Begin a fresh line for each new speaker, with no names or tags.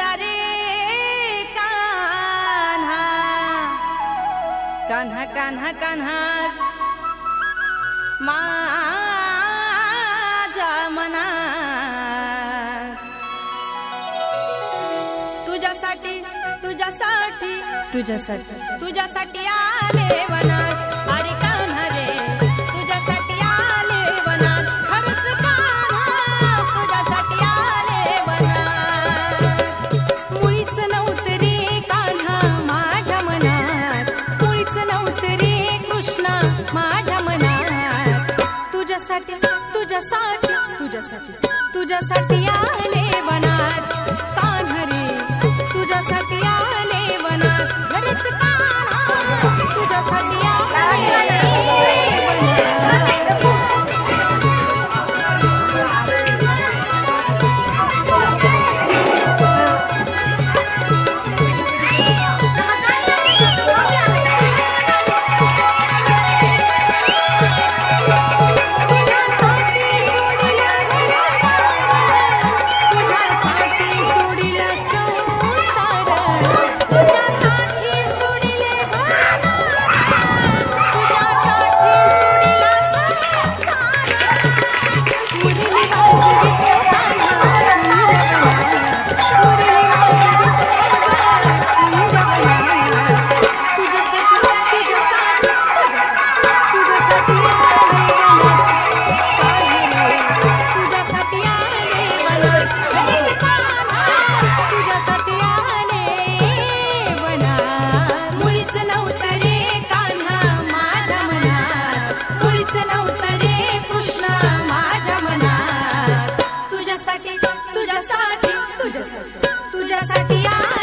होता रे कान्हा, कान्हा कान्हा कान्हा माझ्या मनात तुझ्यासाठी तुझ्यासाठी तुझ्यासाठी तुझ्यासाठी आले वनात. अरे कान्हा रे तुझ्यासाठी आले वनात, खरंच कान्हा तुझ्यासाठी आले वनात. मुळीच नव्हतं रे कान्हा माझ्या मनात, मुळीच नव्हतं रे कृष्णा माझ्या मनात. तुझ्यासाठी तुझ्यासाठी तुझ्यासाठी तुझ्यासाठी आले वनात. कान्हा रे तुझ्यासाठी आले वनात, खरंच कान्हा तुझ्यासाठी आले वनात. तुझ्यासाठी तुझ्यासाठी तुझ्यासाठी तुझ्यासाठी